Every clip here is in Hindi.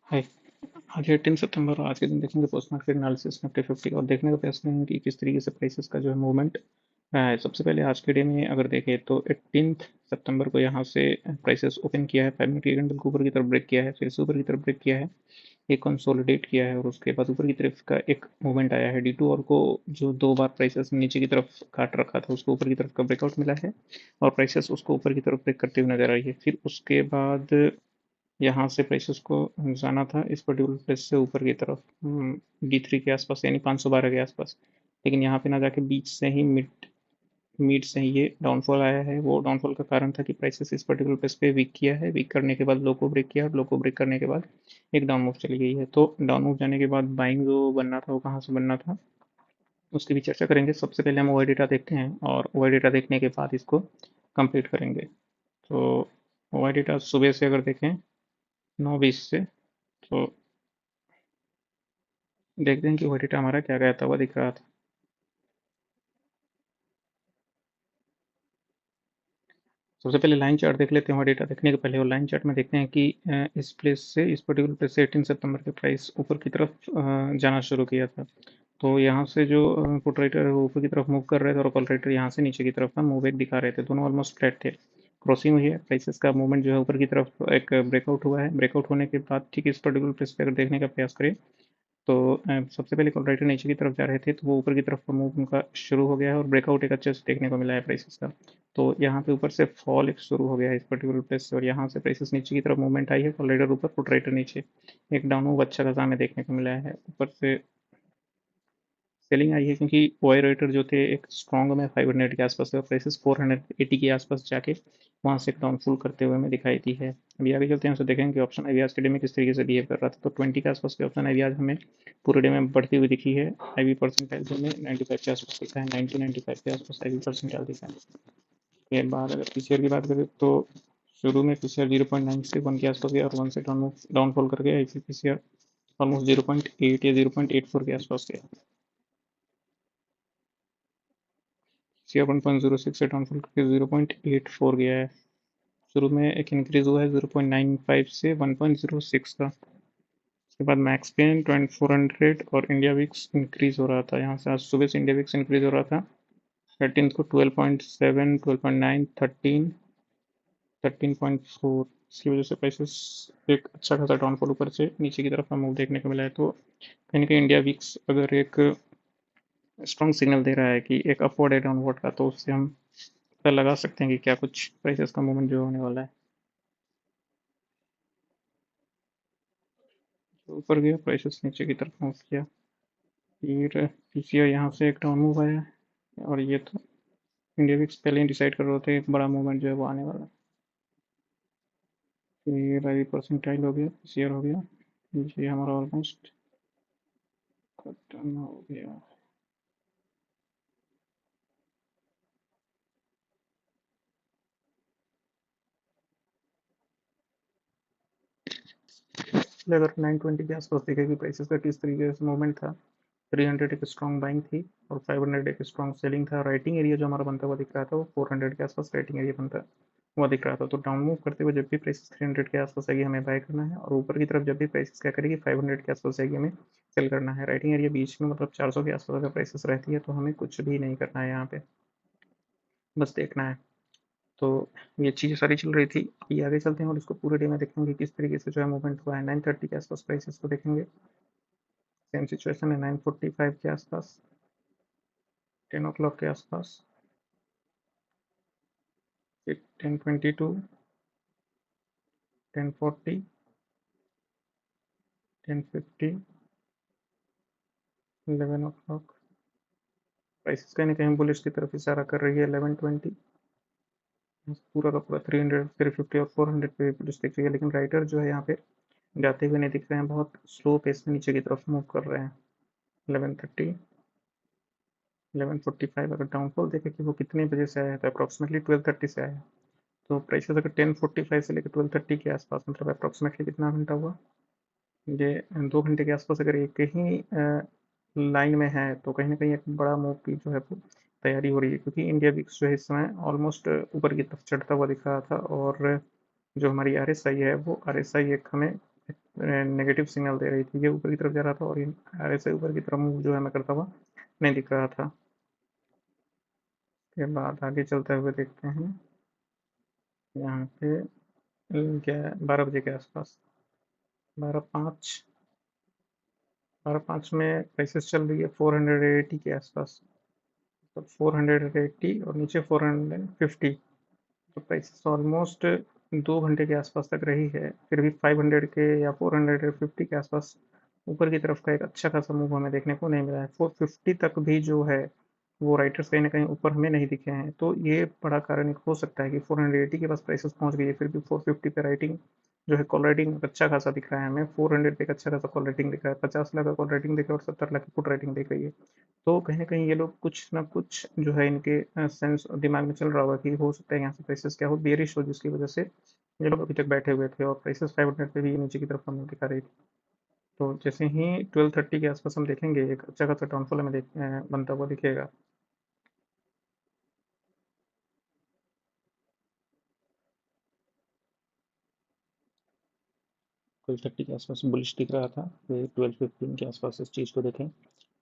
हाय। आज 18 सितंबर और आज के दिन देखेंगे पोस्ट मार्केट एनालिसिस निफ्टी 50 और देखने का प्रयास करेंगे कि किस तरीके से प्राइसेस का जो है मूवमेंट रहा है। सबसे पहले आज के डे में अगर देखें तो 18 सितंबर को यहाँ से प्राइसेस ओपन किया है, 5 मिनट के कैंडल को ऊपर की तरफ ब्रेक किया है, फिर से ऊपर की तरफ ब्रेक किया है, एक कंसोलिडेट किया है और उसके बाद ऊपर की तरफ का एक मूवमेंट आया है। D2 और को जो दो बार प्राइसेस नीचे की तरफ काट रखा था उसको ऊपर की तरफ का ब्रेकआउट मिला है और प्राइसेस उसको ऊपर की तरफ ब्रेक करते हुए नजर आई है। फिर उसके बाद यहाँ से प्राइसेस को जाना था इस पर्टिकुलर प्लेस से ऊपर की तरफ D3 के आसपास यानी 512 के आसपास, लेकिन यहाँ पे ना जाके बीच से ही मिड मिड से ही ये डाउनफॉल आया है। वो डाउनफॉल का कारण था कि प्राइसेस इस पर्टिकुलर प्लेस पे वीक किया है, वीक करने के बाद लो को ब्रेक किया, लो को ब्रेक करने के बाद एक डाउन मूव चली गई है। तो डाउन मूव जाने के बाद बाइंग जो बनना था वो कहाँ से बनना था उसकी भी चर्चा करेंगे। सबसे पहले हम ओआई डेटा देखते हैं और ओआई डेटा देखने के बाद इसको कंप्लीट करेंगे। तो ओआई डेटा सुबह से अगर देखें 9:20 से, तो देखते हैं कि वो डेटा हमारा क्या कहता हुआ दिख रहा था। सबसे पहले लाइन चार्ट देख लेते हैं। वो डेटा देखने के पहले और लाइन चार्ट में देखते हैं कि इस प्लेस से इस पर्टिकुलर प्लेस से 18 सितंबर के प्राइस ऊपर की तरफ जाना शुरू किया था। तो यहाँ से जो पुट राइटर है वो ऊपर की तरफ मूव कर रहे थे और कॉल राइटर यहाँ से नीचे की तरफ का मूव एक दिखा रहे थे। दोनों ऑलमोस्ट फ्लैट थे। क्रॉसिंग हुई है, प्राइसेस का मूवमेंट जो है ऊपर की तरफ एक ब्रेकआउट हुआ है। ब्रेकआउट होने के बाद ठीक इस पर्टिकुलर प्लेस पे अगर देखने का प्रयास करें तो सबसे पहले कॉन्ट्रैक्टर नीचे की तरफ जा रहे थे तो वो ऊपर की तरफ का मूव उनका शुरू हो गया है और ब्रेकआउट एक अच्छे से देखने को मिला है प्राइसेस का। तो यहाँ पे ऊपर से फॉल एक शुरू हो गया है इस पर्टिकुलर प्लेस से और यहाँ से प्राइसेस नीचे की तरफ मूवमेंट आई है। कॉन्ट्रैक्टर ऊपर, पुट नीचे, एक डाउन मूव अच्छा खासा हमें देखने को मिला है। ऊपर से सेलिंग आई है क्योंकि ओआई रेटर जो थे एक स्ट्रॉन्ग में 500 के आसपास है और प्राइसेस 480 के आसपास जाके वहाँ से एक डाउनफॉल करते हुए हमें दिखाई दी है। अभी आगे चलते हैं तो देखेंगे कि ऑप्शन आई आज के डे में किस तरीके से बिहेव कर रहा था। तो 20 के आसपास के ऑप्शन आई आज हमें पूरे डे में बढ़ती हुई दिखी है। आई परसेंटाइल हमें 95 के आसपास दिखा है, 90-95 के आसपास आई परसेंटाइल दिखा है। फिर बाद अगर पीसीआर की बात करें तो शुरू में पीसीआर 0.9 से 1 के आसपास गया और 1 से डाउनफॉल करके आई पीसीआर ऑलमोस्ट 0.8 या 0.84 के आसपास गया। शेयर 1.06 से डाउनफॉल करके 0.84 गया है। शुरू में एक इंक्रीज हुआ है 0.95 से 1.06 का। उसके बाद मैक्स पेन 2400 और इंडिया विक्स इंक्रीज हो रहा था। यहाँ से आज सुबह से इंडिया विक्स इंक्रीज हो रहा था 13 को 12.7, 12.9, 13, 13.4। इसकी वजह से प्राइसेस एक अच्छा खासा डाउनफॉल ऊपर से नीचे की तरफ का मूव देखने को मिला है। तो कहीं ना कहीं इंडिया विक्स अगर एक स्ट्रॉन्ग सिग्नल दे रहा है कि एक अपवर्ड है डाउनवर्ड का, तो उससे हम पता लगा सकते हैं कि क्या कुछ प्राइसेस का मूवमेंट जो होने वाला है। तो ऊपर गया, प्राइसेस नीचे की तरफ मूव किया, फिर पीसीआई यहाँ से एक डाउन मूव आया और ये तो इंडिया विक्स पहले ही डिसाइड कर रहे थे एक बड़ा मूवमेंट जो है वो आने वाला है। फिर आई परसेंटाइल हो गया, पीसीआर हो गया, ये हमारा ऑलमोस्ट खत्म हो गया। इसलिए अगर 920 के आसपास दिखेगी प्राइसेस का किस तरीके से मूवमेंट था। 300 एक स्ट्रॉन्ग बाइंग थी और 500 एक स्ट्रॉन्ग सेलिंग था। राइटिंग एरिया जो हमारा बनता हुआ दिख रहा था वो 400 के आसपास राइटिंग एरिया बनता हुआ दिख रहा था। तो डाउन मूव करते हुए जब भी प्राइसेस 300 के आसपास आएगी हमें बाय करना है और ऊपर की तरफ जब भी प्राइसेस क्या करेगी 500 के आसपास आएगी हमें सेल करना है। राइटिंग एरिया बीच में मतलब 400 के आसपास अगर प्राइसेस रहती है तो हमें कुछ भी नहीं करना है, यहाँ पे बस देखना है। तो ये चीज़ सारी चल रही थी। अभी आगे चलते हैं और इसको पूरे डे में देखेंगे किस तरीके से जो है मूवमेंट हुआ है। 9:30 के आसपास प्राइसेस को देखेंगे, सेम सिचुएशन है 9:45 के आसपास, 10 o'clock के आसपास, फिर 10:22, 10:40, 10:50, 11 o'clock। प्राइसेस कहीं ना कहीं बुलिश की तरफ इशारा कर रही है। 11:20 पूरा का पूरा 300, 350 और 400 पे बुलिश दिख रही है, लेकिन राइटर जो है यहाँ पे जाते हुए नहीं दिख रहे हैं, बहुत स्लो पेस में नीचे की तरफ मूव कर रहे हैं। 11:30, 11:45 अगर डाउनफॉल देखें कि वो कितने बजे से आया है तो अप्रॉक्सीमेटली 12:30 से आया है। तो प्राइसेस अगर 10:45 से लेकर 12:30 के आसपास मतलब अप्रॉक्सीमेटली कितना घंटा हुआ, ये 2 घंटे के आसपास अगर एक ही लाइन में है तो कहीं ना कहीं एक बड़ा मूव की जो है वो तैयारी हो रही है, क्योंकि इंडिया विक्स जो है इस समय ऑलमोस्ट ऊपर की तरफ चढ़ता हुआ दिख रहा था और जो हमारी आर एस आई है वो आर एस आई एक हमें नेगेटिव सिग्नल दे रही थी, ये ऊपर की तरफ जा रहा था और ऐसे ऊपर की तरफ मूव जो है मैं करता हुआ नहीं दिख रहा था। के बाद आगे चलते हुए देखते हैं यहाँ पे क्या है, 12 बजे के आसपास, 12:05, 12:05 में प्राइसेस चल रही है 480 के आसपास, तो 480 और नीचे 450। तो प्राइसेस ऑलमोस्ट 2 घंटे के आसपास तक रही है, फिर भी 500 के या 450 के आसपास ऊपर की तरफ का एक अच्छा खासा मूव हमें देखने को नहीं मिला है। 450 तक भी जो है वो राइटर्स कहीं ना कहीं ऊपर हमें नहीं दिखे हैं, तो ये बड़ा कारण एक हो सकता है कि 480 के पास प्राइसेस पहुंच गई है, फिर भी 450 पे राइटिंग जो है, कॉल राइटिंग अच्छा खासा दिख रहा है हमें। 400 पे एक अच्छा खासा कॉल राइटिंग दिख रहा है, 50 लाख का कॉल राइटिंग दिख रहा है और 70 लाख की पुट राइटिंग दिख रही है। तो कहीं ना कहीं ये लोग कुछ ना कुछ जो है इनके सेंस दिमाग में चल रहा होगा कि हो सकता है यहाँ से प्राइसेस क्या हो, बेरिश हो, जिसकी वजह से ये लोग अभी तक बैठे हुए थे और प्राइसेस 500 पे भी नीचे की तरफ हमें दिखा रही थी। तो जैसे ही 12:30 के आसपास हम देखेंगे एक अच्छा खासा डाउनफॉल हमें बनता हुआ दिखेगा। 12:30 के आसपास बुलिश दिख रहा था, फिर 12:15 के आसपास इस चीज़ को देखें,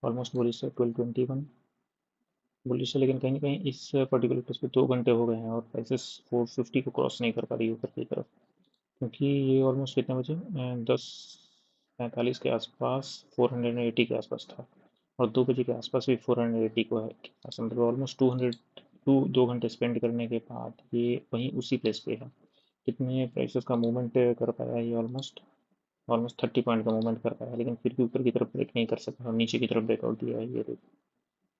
ऑलमोस्ट बुलिश है। 12:21 बुलिश है, लेकिन कहीं ना कहीं इस पर्टिकुलर प्लेस पे 2 घंटे हो गए हैं और प्राइसेस 450 को क्रॉस नहीं कर पा रही ऊपर की तरफ, क्योंकि ये ऑलमोस्ट कितने बजे, 10:45 के आसपास 480 के आसपास था और 2 बजे के आसपास भी 480 को है, ऐसा मतलब ऑलमोस्ट 2 घंटे स्पेंड करने के बाद ये वहीं उसी प्लेस पे है। कितने प्राइसेस का मूवमेंट कर पाया है ये, ऑलमोस्ट ऑलमोस्ट 30 पॉइंट का मूवमेंट कर पाया है, लेकिन फिर भी ऊपर की तरफ ब्रेक नहीं कर सका और नीचे की तरफ ब्रेकआउट दिया है। ये देखो,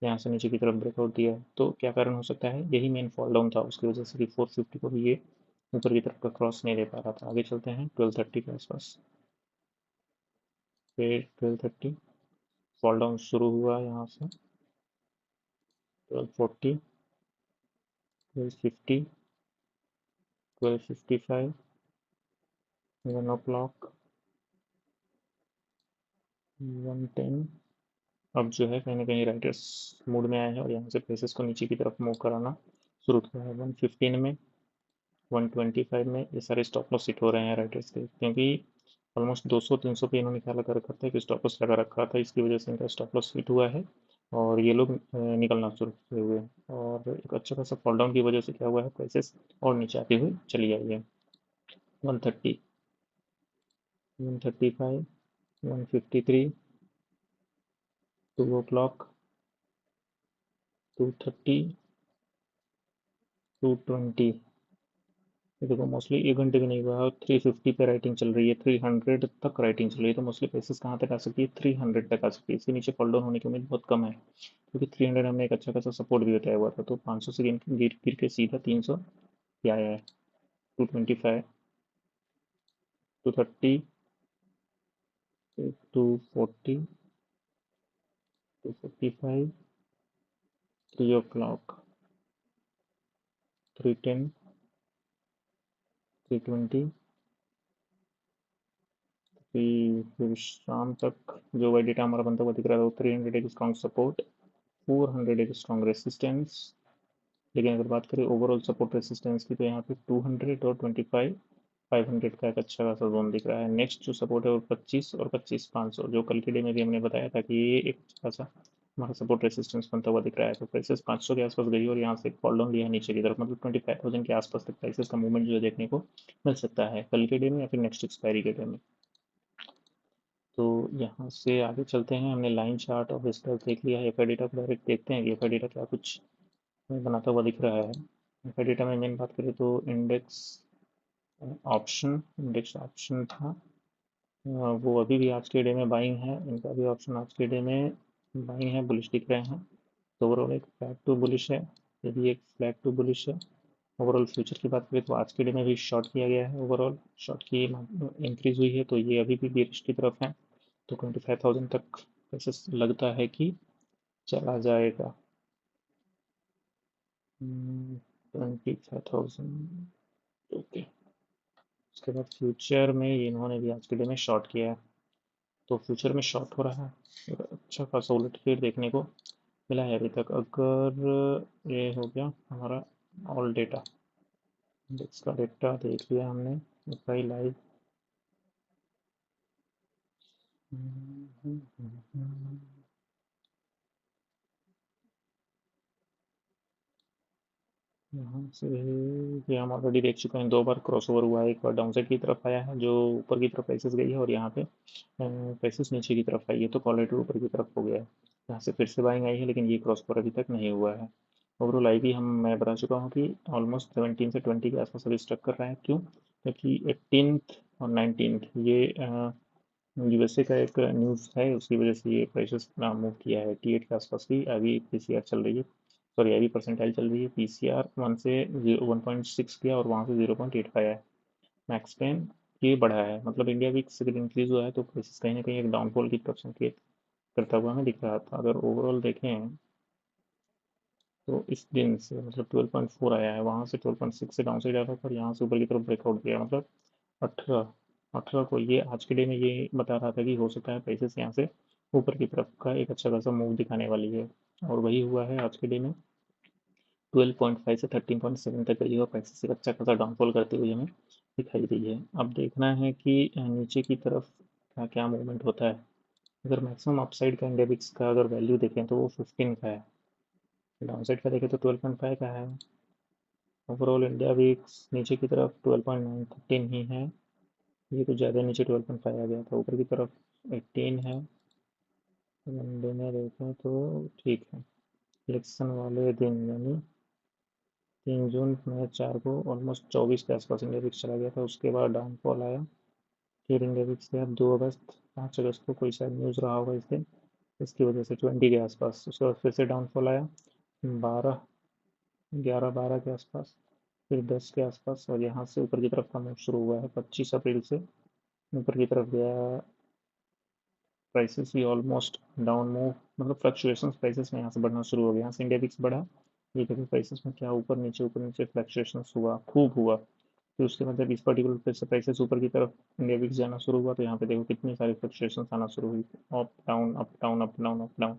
यहाँ से नीचे की तरफ ब्रेकआउट दिया है, तो क्या कारण हो सकता है, यही मेन फॉल डाउन था उसकी वजह से कि 450 को भी ये ऊपर की तरफ का क्रॉस नहीं दे पा रहा था। आगे चलते हैं 12:30 के आसपास, फिर 12:30 फॉल डाउन शुरू हुआ यहाँ से, 12:40, 12:50, 12:55, 1 o'clock, 1:10। अब जो है कहीं ना कहीं राइटर्स मूड में आए हैं और यहाँ से प्रेसेस को नीचे की तरफ मूव कराना शुरू किया है। 1:15 में, 1:25 में ये सारे स्टॉप लॉस हिट हो रहे हैं राइटर्स के, क्योंकि ऑलमोस्ट 200-300 पे इन्होंने क्या लगा रखा था कि स्टॉप लॉस लगा रखा था, इसकी वजह से इनका स्टॉप लॉस हिट हुआ है और ये लोग निकलना शुरू किए हुए हैं और एक अच्छा खासा फॉल डाउन की वजह से क्या हुआ है, प्राइसेस और नीचे आती हुई चली आई है। 130, 135, 153, 2 o'clock, 2:30, 2:20। ये देखो मोस्टली 1 घंटे भी नहीं हुआ और 350 पे राइटिंग चल रही है, 300 तक राइटिंग चल रही है, तो मोस्टली प्राइसेस कहाँ तक आ सकती है, 300 तक आ सकती है। इसके नीचे फॉल डाउन होने की उम्मीद बहुत कम है, क्योंकि 300 हमने एक अच्छा खासा सपोर्ट भी बताया हुआ था, तो 500 से गिर गिर गिर के सीधा 300 पे आया है। 225, 230, 240, 245, 3 o'clock, 310, 320, फिर शाम तक जो वाई डेटा हमारा बनता हुआ दिख रहा था वो 300 एक स्ट्रॉन्ग सपोर्ट, 400 एक स्ट्रॉन्ग रेसिस्टेंस। लेकिन अगर बात करें ओवरऑल सपोर्ट रेसिस्टेंस की, तो यहाँ पे 200 और 25, 500 का एक अच्छा खासा जोन दिख रहा है। नेक्स्ट जो सपोर्ट है वो 25 और 25,500, जो कल के डे में भी हमने बताया था कि ये एक अच्छा खासा हमारा सपोर्ट रेसिस्टेंस बनता हुआ दिख रहा है। तो प्राइसेस 500 के आसपास गई और यहाँ से फॉल डाउन लिया है नीचे की तरफ, मतलब 25,000 के आसपास तक प्राइसेस का मूवमेंट जो देखने को मिल सकता है कल के डे में या फिर नेक्स्ट एक्सपायरी के डे में। तो यहाँ से आगे चलते हैं, हमने लाइन चार्ट और विस्टर्स देख लिया है, एफ आई डेटा को डायरेक्ट देखते हैं कि एफ आई डेटा क्या कुछ बनाता हुआ दिख रहा है। एफ आई डेटा में मेन बात करें तो इंडेक्स ऑप्शन था, वो अभी भी आज के डे में बाइंग है, इनका भी ऑप्शन आज के डे में बाइंग है, बुलिश दिख रहे हैं। तो ओवरऑल एक फ्लैट टू बुलिश है, ये भी एक फ्लैट टू बुलिश है। ओवरऑल फ्यूचर की बात करें तो आज के डे में भी शॉर्ट किया गया है, ओवरऑल शॉर्ट की इंक्रीज हुई है, तो ये अभी भी बेरिश की तरफ है। तो 25,000 तक ऐसा लगता है कि चला जाएगा। 25,000, ओके। उसके बाद फ्यूचर में ये इन्होंने भी आज के डे में शॉर्ट किया है, तो फ्यूचर में शॉर्ट हो रहा है, और अच्छा खासा उलट फेर देखने को मिला है अभी तक। अगर ये हो गया हमारा ऑल डेटा, इंडेक्स का डेटा देख लिया हमने, फाइल लाइव यहाँ से ये हम ऑलरेडी देख चुके हैं, 2 बार क्रॉसओवर हुआ है। एक बार डाउन साइड की तरफ आया है जो ऊपर की तरफ प्राइसेस गई है, और यहाँ पे प्राइसेस नीचे की तरफ आई है, तो कॉल रेट ऊपर की तरफ हो गया है। यहाँ से फिर से बाइंग आई है, लेकिन ये क्रॉसओवर अभी तक नहीं हुआ है। ओवरऑल आई भी मैं बता चुका हूँ कि ऑलमोस्ट 17 से 20 के आसपास अभी स्टक कर रहा है। क्यों? क्योंकि 18th और 19th ये यूएसए का एक न्यूज़ है, उसकी वजह से ये प्राइसेस मूव किया है। 88 के आसपास की अभी पीसीआर चल रही है, सॉरी अभी परसेंटाइल चल रही है। पीसीआर 1 से 1.6 गया, और वहाँ से 0.85 है। मैक्स पेन ये बढ़ा है, मतलब इंडिया वीक अगर इंक्रीज हुआ है तो प्राइसेस कहीं ना कहीं एक डाउनफॉल की तरफ संकेत करता हुआ हमें दिख रहा था। अगर ओवरऑल देखें तो इस दिन से मतलब 12.4 आया है, वहाँ से 12.6 से डाउन साइड आ रहा था, और यहाँ से ऊपर की तरफ ब्रेकआउट किया, मतलब 18 को ये आज के डे में ये बता रहा था कि हो सकता है प्राइसेस यहाँ से ऊपर की तरफ का एक अच्छा खासा मूव दिखाने वाली है, और वही हुआ है आज के डे में। 12.5 से 13.7 तक गई है, और प्राइसेस एक अच्छा खासा डाउनफॉल करते हुए हमें दिखाई दी है। अब देखना है कि नीचे की तरफ क्या क्या मूवमेंट होता है। अगर मैक्सिमम अपसाइड का इंडेक्स का अगर वैल्यू देखें तो वो 15 का है, डाउन साइड का देखें तो 12.5 का है। ओवरऑल इंडिया वीक्स नीचे की तरफ 12.9 13 ही है, ये कुछ ज़्यादा नीचे 12.5 आ गया था, ऊपर की तरफ 18 है। वनडे में देखें तो ठीक है। इलेक्शन वाले दिन यानी 3 जून में 4 को ऑलमोस्ट 24 के आसपास इंडिया विक्स चला गया था, उसके बाद डाउनफॉल आया। फिर इंडिया विक्स गया 2 अगस्त, 5 अगस्त को कोई शायद न्यूज़ रहा होगा इस दिन, इसकी वजह से 20 के आसपास, उसके बाद फिर से डाउनफॉल आया 12 11 12 के आसपास, फिर 10 के आसपास, और यहाँ से ऊपर की तरफ का मूव शुरू हुआ है 25 अप्रैल से ऊपर की तरफ गया। प्राइसेस भी ऑलमोस्ट डाउन मूव, मतलब फ्लक्चुएशंस प्राइसेस में यहाँ से बढ़ना शुरू हो गया। यहाँ से इंडिया विक्स बढ़ा, ये देखो प्राइसेस में क्या ऊपर नीचे फ्लक्चुएशंस हुआ, खूब हुआ। फिर उसके बाद जब इस पर्टिकुलर प्लेस से प्राइसेस ऊपर की तरफ इंडिया विक्स जाना शुरू हुआ, तो यहाँ पे देखो कितनी सारी फ्लक्चुएशंस आना शुरू हुई, up down up down up down up down.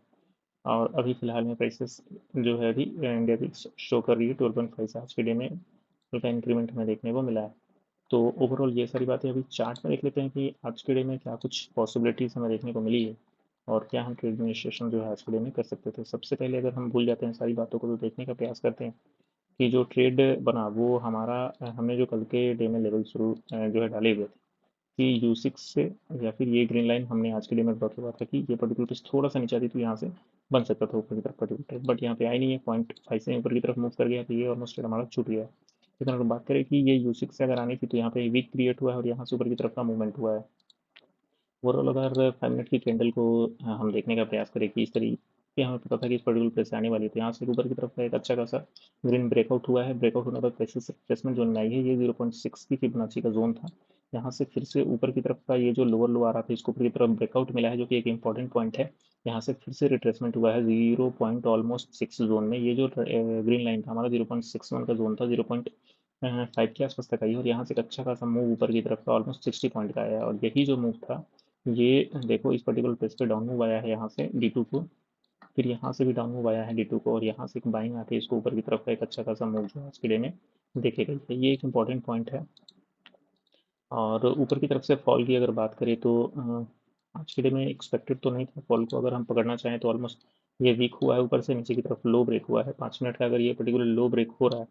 और अभी फिलहाल में प्राइसेस जो है अभी इंडिया विक्स शो कर रही है 12.5 से आज के डे में हल्का इंक्रीमेंट हमें देखने को मिला है। तो ओवरऑल ये सारी बातें अभी चार्ट में देख लेते हैं कि आज के डे में क्या कुछ पॉसिबिलिटीज़ हमें देखने को मिली है, और क्या हम ट्रेड एडमिनिस्ट्रेशन जो है आज के डे में कर सकते थे। सबसे पहले अगर हम भूल जाते हैं सारी बातों को, तो देखने का प्रयास करते हैं कि जो ट्रेड बना वो हमारा हमने जो कल के डे में लेवल शुरू जो है डाले हुए थे कि U6 से, या फिर ये ग्रीन लाइन हमने आज के डे में ड्रॉ किया था कि ये पर्टिकुलर पिच थोड़ा सा नीचे आती तो यहाँ से बन सकता था ऊपर की तरफ पर्टिकुलर ट्रेड, बट यहाँ पे आई नहीं है, 0.5 से ऊपर की तरफ मूव कर गया, तो ये ऑलमोस्ट हमारा छूट गया है। लेकिन अगर बात करें कि ये U6 से अगर आनी थी, तो यहाँ पे वीक क्रिएट हुआ है, और यहाँ से ऊपर की तरफ का मूवमेंट हुआ है। ओवरऑल अगर 5 मिनट की कैंडल को हम देखने का प्रयास करें कि इस तरीके हमें पता था कि इस पर्टिकुलर प्लेस से आने वाली है, तो यहाँ से ऊपर की तरफ का एक अच्छा खासा ग्रीन ब्रेकआउट हुआ है। ब्रेकआउट होने पर प्रेसिस रिट्रेसमेंट जोन में आई है, ये 0.6 की फिबोनाची का जोन था। यहाँ से फिर से ऊपर की तरफ का ये जो लोअर लो आ रहा था, इसको ऊपर की तरफ ब्रेकआउट मिला है, जो कि एक इंपॉर्टेंट पॉइंट है। यहाँ से फिर से रिट्रेसमेंट हुआ है 0.6 जोन में। ये जो ग्रीन लाइन था हमारा 0.61 का जोन था, 0.5 के आसपास तक आई है, और यहाँ से एक अच्छा खासा मूव ऊपर की तरफ का ऑलमोस्ट 60 पॉइंट का आया है। और यही जो मूव था, ये देखो इस पर्टिकुलर प्लेस पे डाउन मूव आया है यहाँ से D2 को, फिर यहाँ से भी डाउन मूव आया है D2 को, और यहाँ से एक बाइंग आके इसको ऊपर की तरफ का एक अच्छा खासा मूव जो आज के डे में देखे गई है। ये एक इंपॉर्टेंट पॉइंट है। और ऊपर की तरफ से फॉल की अगर बात करें तो आज के डे में एक्सपेक्टेड तो नहीं था फॉल को, अगर हम पकड़ना चाहें तो ऑलमोस्ट ये वीक हुआ है, ऊपर से नीचे की तरफ लो ब्रेक हुआ है 5 मिनट का। अगर ये पर्टिकुलर लो ब्रेक हो रहा है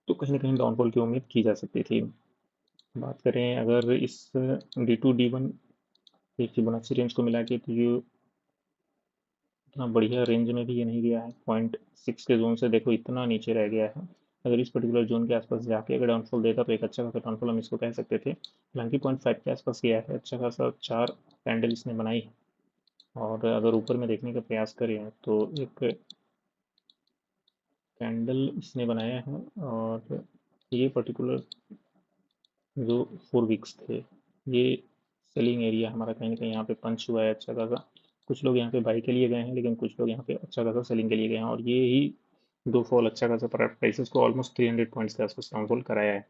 तो कहीं ना कहीं डाउनफॉल की उम्मीद की जा सकती थी। बात करें अगर इस D2 D1 की फिबोनाची रेंज को मिला के, तो ये इतना बढ़िया रेंज में भी ये नहीं गया है। 0.6 के जोन से देखो इतना नीचे रह गया है। अगर इस पर्टिकुलर जोन के आसपास जाके अगर डाउनफॉल देता तो एक अच्छा खासा डाउनफॉल हम इसको कह सकते थे। हालांकि 0.5 के आसपास गया है, अच्छा खासा 4 कैंडल इसने बनाई है। और अगर ऊपर में देखने का प्रयास करें तो एक कैंडल इसने बनाया है, और ये पर्टिकुलर जो 4 वीक्स थे, ये सेलिंग एरिया हमारा कहीं ना कहीं यहाँ पे पंच हुआ है अच्छा खासा। कुछ लोग यहाँ पे बाई के लिए गए हैं, लेकिन कुछ लोग यहाँ पे अच्छा खासा सेलिंग के लिए गए हैं, और ये ही दो फॉल अच्छा खासा प्राइसेस को ऑलमोस्ट 300 पॉइंट्स के आसपास डाउनफॉल कराया है।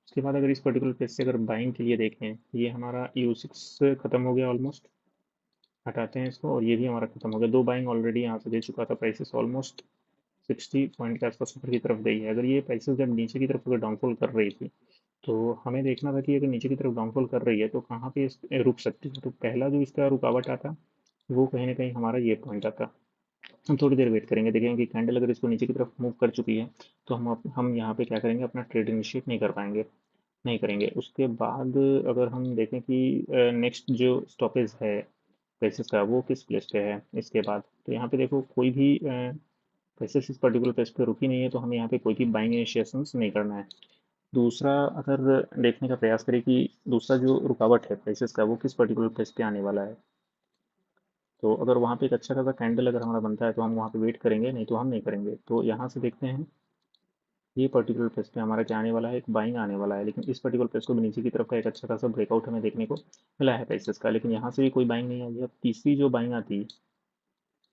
उसके बाद अगर इस पर्टिकुलर प्लेस से अगर बाइंग के लिए देखें, ये हमारा U6 खत्म हो गया ऑलमोस्ट, हटाते हैं इसको, और ये भी हमारा खत्म हो गया। 2 बाइंग ऑलरेडी यहाँ से दे चुका था, प्राइसेस ऑलमोस्ट 60 पॉइंट के आसपास ऊपर की तरफ गई है। अगर ये प्राइसेस जब नीचे की तरफ अगर डाउनफॉल कर रही थी, तो हमें देखना था कि अगर नीचे की तरफ डाउनफॉल कर रही है तो कहाँ पे रुक सकती है। तो पहला जो इसका रुकावट आता वो कहीं ना कहीं हमारा ये पॉइंट आता। हम थोड़ी देर वेट करेंगे, देखेंगे कि कैंडल अगर इसको नीचे की तरफ मूव कर चुकी है तो हम यहाँ पे क्या करेंगे, अपना ट्रेड इनिशिएट नहीं कर पाएंगे, नहीं करेंगे। उसके बाद अगर हम देखें कि नेक्स्ट जो स्टॉपेज है प्रेसेस का वो किस प्लेस पे है इसके बाद, तो यहाँ पे देखो कोई भी प्रेसेस इस पर्टिकुलर प्लेस पे रुकी नहीं है, तो हमें यहाँ पे कोई भी बाइंग इनिशिएशंस नहीं करना है। दूसरा, अगर देखने का प्रयास करें कि दूसरा जो रुकावट है प्राइसेस का वो किस पर्टिकुलर प्लेस पे आने वाला है, तो अगर वहाँ पे एक अच्छा खासा कैंडल अगर हमारा बनता है तो हम वहाँ पे वेट करेंगे, नहीं तो हम नहीं करेंगे। तो यहाँ से देखते हैं ये पर्टिकुलर प्लेस पे हमारा क्या आने वाला है, एक बाइंग आने वाला है, लेकिन इस पर्टिकुलर प्लेस को भी नीचे की तरफ का एक अच्छा खासा ब्रेकआउट हमें देखने को मिला है प्राइसेस का, लेकिन यहाँ से भी कोई बाइंग नहीं आई है। अब तीसरी जो बाइंग आती है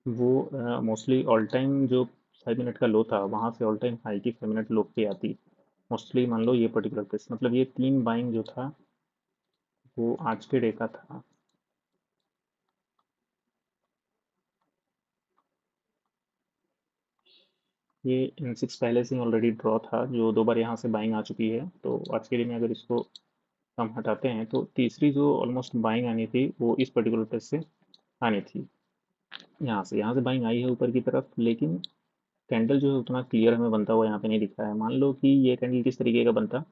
वो मोस्टली ऑल टाइम जो 5 मिनट का लो था वहाँ से ऑल टाइम हाई की 5 मिनट लो पे आती। मोस्टली मान लो ये पर्टिकुलर प्लेस, मतलब ये तीन बाइंग जो था वो आज के डे का था। ये N6 पहले से ही ऑलरेडी ड्रॉ था, जो दो बार यहाँ से बाइंग आ चुकी है। तो आज के दिन में अगर इसको हम हटाते हैं तो तीसरी जो ऑलमोस्ट बाइंग आनी थी वो इस पर्टिकुलर प्लेस से आनी थी। यहाँ से बाइंग आई है ऊपर की तरफ, लेकिन कैंडल जो है उतना क्लियर हमें बनता हुआ यहाँ पे नहीं दिख रहा है। मान लो कि ये कैंडल किस तरीके का बनता,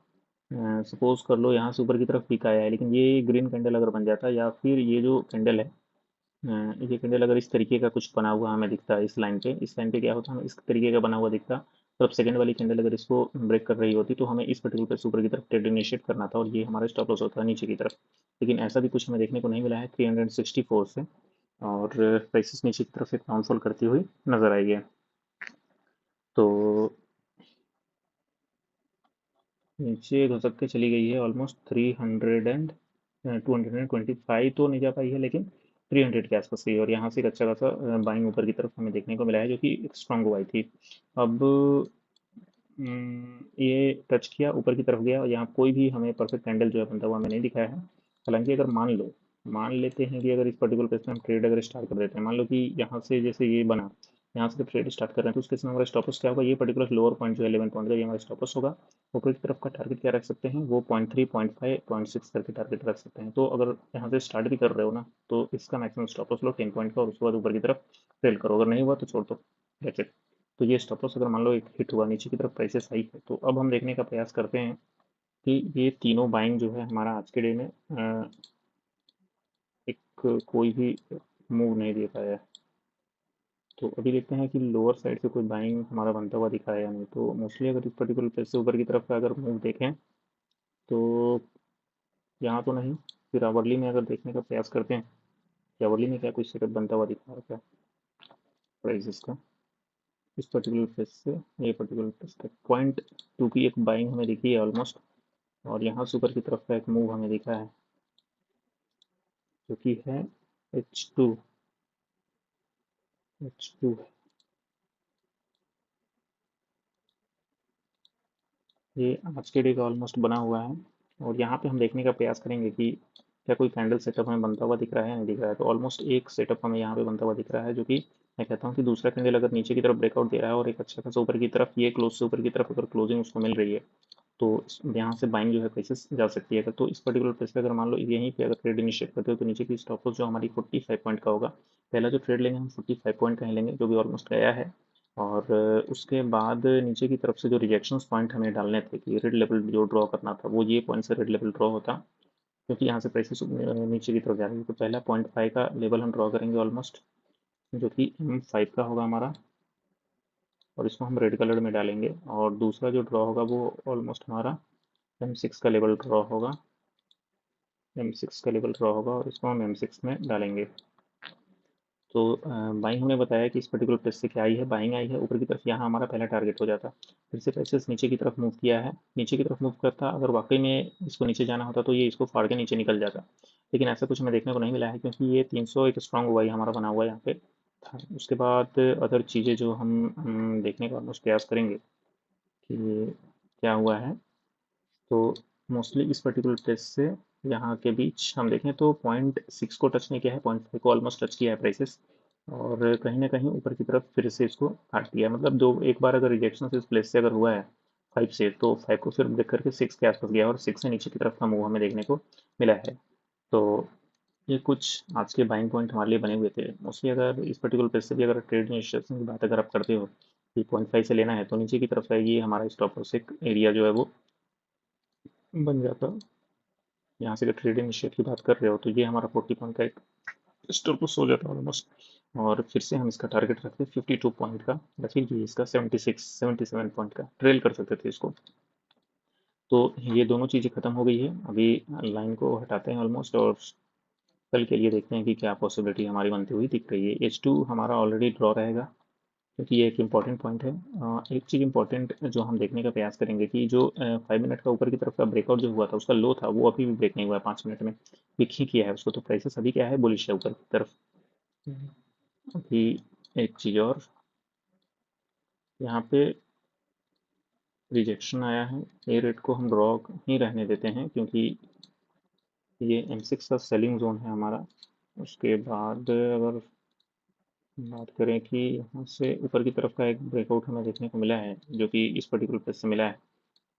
सपोज कर लो यहाँ से ऊपर की तरफ पिक आया है, लेकिन ये ग्रीन कैंडल अगर बन जाता, या फिर ये जो कैंडल है ये कैंडल अगर इस तरीके का कुछ बना हुआ हमें दिखता है, इस लाइन पे क्या होता है, हमें इस तरीके का बना हुआ दिखता। तो अब सेकंड वाली कैंडल अगर इसको ब्रेक कर रही होती तो हमें इस पर्टिकुलर प्लेस ऊपर की तरफ ट्रेड इनिशिएट करना था और ये हमारा स्टॉप लॉस होता है नीचे की तरफ। लेकिन ऐसा भी कुछ हमें देखने को नहीं मिला है 364 से, और प्राइसेस नीचे की तरफ एक डाउनफॉल करती हुई नजर आई है। तो नीचे घसक के चली गई है ऑलमोस्ट 225 तो नहीं जा पाई है, लेकिन 300 के आसपास गई है, और यहाँ से एक अच्छा खासा बाइंग ऊपर की तरफ हमें देखने को मिला है जो कि एक स्ट्रांग हुई थी। अब ये टच किया, ऊपर की तरफ गया, और यहाँ कोई भी हमें परफेक्ट कैंडल जो है बनता हुआ हमें नहीं दिखाया है। हालांकि अगर मान लेते हैं कि अगर इस पर्टिकुलर प्लेस में हम ट्रेड अगर स्टार्ट कर देते हैं, मान लो कि यहाँ से जैसे ये बना, यहाँ से जब ट्रेड स्टार्ट कर रहे हैं तो उसके समय हमारा स्टॉपस क्या होगा, ये पर्टिकुलर लोअर पॉइंट जो है 11 पॉइंट का, ये हमारा स्टॉपस होगा। ऊपर की तरफ का टारगेट क्या रख सकते हैं, वो 0.3 0.5 0.6 करके टारगेट रख सकते हैं। तो अगर यहाँ से स्टार्ट भी कर रहे हो ना, तो इसका मैक्सिमम स्टॉपस लो 10 पॉइंट का, और उसके बाद ऊपर की तरफ सेल करो, अगर नहीं हुआ तो छोड़ दो। That's it. तो ये स्टॉप लॉस अगर मान लो एक हिट हुआ, नीचे की तरफ प्राइसेस आई है, तो अब हम देखने का प्रयास करते हैं कि ये तीनों बाइंग जो है हमारा आज के डे में एक कोई भी मूव नहीं दे पाया है। तो अभी देखते हैं कि लोअर साइड से कोई बाइंग हमारा बनता हुआ दिखा है या नहीं। तो मोस्टली अगर इस पर्टिकुलर प्लेस से ऊपर की तरफ का अगर मूव देखें तो यहाँ तो नहीं। फिर आवरली में अगर देखने का प्रयास करते हैं कि आवरली में क्या कोई सेटअप बनता हुआ दिखा रहा है क्या प्राइसेस का, इस पर्टिकुलर प्लेस से ये पर्टिकुलर प्लेस तक 0.2 की एक बाइंग हमें दिखी है ऑलमोस्ट, और यहाँ से ऊपर की तरफ का एक मूव हमें दिखा है जो कि है H2। H2 ये आज के डे का ऑलमोस्ट बना हुआ है, और यहाँ पे हम देखने का प्रयास करेंगे कि क्या कोई कैंडल सेटअप हमें बनता हुआ दिख रहा है या नहीं दिख रहा है। तो ऑलमोस्ट एक सेटअप हमें यहाँ पे बनता हुआ दिख रहा है, जो कि मैं कहता हूँ कि दूसरा कैंडल अगर नीचे की तरफ ब्रेकआउट दे रहा है और एक अच्छा खासा ऊपर की तरफ, ये क्लोज से ऊपर की तरफ अगर क्लोजिंग उसको मिल रही है, तो यहाँ से बाइंग जो है प्रेसेस जा सकती है। तो इस पर्टिकुलर प्लेस पे अगर मान लो यहीं पे अगर ट्रेड इनिशिएट करते हो तो नीचे की स्टॉप लॉस जो हमारी 45 पॉइंट का होगा, पहला जो ट्रेड लेंगे हम 45 पॉइंट का ही लेंगे, जो भी ऑलमोस्ट गया है। और उसके बाद नीचे की तरफ से जो रिजेक्शंस पॉइंट हमें डालने थे कि रेड लेवल जो ड्रॉ करना था, वो ये पॉइंट से रेड लेवल ड्रॉ होता, क्योंकि यहाँ से प्राइसेस नीचे की तरफ जा रही है। तो पहला 0.5 का लेवल हम ड्रॉ करेंगे ऑलमोस्ट, जो कि M5 का होगा हमारा, और इसको हम रेड कलर में डालेंगे। और दूसरा जो ड्रॉ होगा वो ऑलमोस्ट हमारा M6 का लेवल ड्रॉ होगा, M6 का लेवल ड्रॉ होगा, और इसको हम M6 में डालेंगे। तो बाइंग हमने बताया कि इस पर्टिकुलर प्लेस से क्या आई है, बाइंग आई है ऊपर की तरफ, यहाँ हमारा पहला टारगेट हो जाता। फिर से प्राइसेस नीचे की तरफ मूव किया है, नीचे की तरफ मूव करता, अगर वाकई में इसको नीचे जाना होता तो ये इसको फाड़ के नीचे निकल जाता, लेकिन ऐसा कुछ हमें देखने को नहीं मिला है, क्योंकि ये 300 एक स्ट्रांग हुआ ही हमारा बना हुआ है यहाँ पे था। उसके बाद अदर चीज़ें जो हम देखने का ऑलमोस्ट प्रयास करेंगे कि क्या हुआ है। तो मोस्टली इस पर्टिकुलर प्लेस से यहाँ के बीच हम देखें तो 0.6 को टच नहीं किया है, 0.5 को ऑलमोस्ट टच किया है प्राइसेस, और कहीं ना कहीं ऊपर की तरफ फिर से इसको काट दिया। मतलब दो एक बार अगर रिजेक्शन इस प्लेस से अगर हुआ है 5 से, तो 5 को फिर ब्रेक करके 6 के आसपास गया और 6 से नीचे की तरफ का मूव हमें देखने को मिला है। तो ये कुछ आज के बाइंग पॉइंट हमारे लिए बने हुए थे मोस्टली। अगर इस पर्टिकुलर प्लेस से भी अगर ट्रेड इनिशिएशन की बात अगर आप करते हो कि 0.5 से लेना है, तो नीचे की तरफ का ये हमारा स्टॉप लॉस एक एरिया जो है वो बन जाता। यहाँ से अगर ट्रेड इनिशिएट की बात कर रहे हो तो ये हमारा 40 पॉइंट का एक स्टॉप लॉस हो जाता है ऑलमोस्ट। और फिर से हम इसका टारगेट रखते हैं 52 पॉइंट का, या फिर ये इसका 77 पॉइंट का ट्रेल कर सकते थे इसको। तो ये दोनों चीज़ें खत्म हो गई है। अभी लाइन को हटाते हैं ऑलमोस्ट, और कल के लिए देखते हैं कि क्या पॉसिबिलिटी हमारी बनती हुई दिख रही है। H2 हमारा ऑलरेडी ड्रॉ रहेगा, क्योंकि ये एक इम्पॉर्टेंट पॉइंट है। एक चीज़ इम्पॉर्टेंट जो हम देखने का प्रयास करेंगे कि जो 5 मिनट का ऊपर की तरफ का ब्रेकआउट जो हुआ था, उसका लो था, वो अभी भी ब्रेक नहीं हुआ है 5 मिनट में, वीक ही किया है उसको। तो प्राइसेस अभी क्या है, बुलिश है ऊपर की तरफ। अभी एक चीज़ और, यहाँ पे रिजेक्शन आया है, ये रेट को हम ड्रॉ ही रहने देते हैं, क्योंकि ये M6 का सेलिंग जोन है हमारा। उसके बाद अगर बात करें कि यहाँ से ऊपर की तरफ का एक ब्रेकआउट हमें देखने को मिला है, जो कि इस पर्टिकुलर प्लेस से मिला है,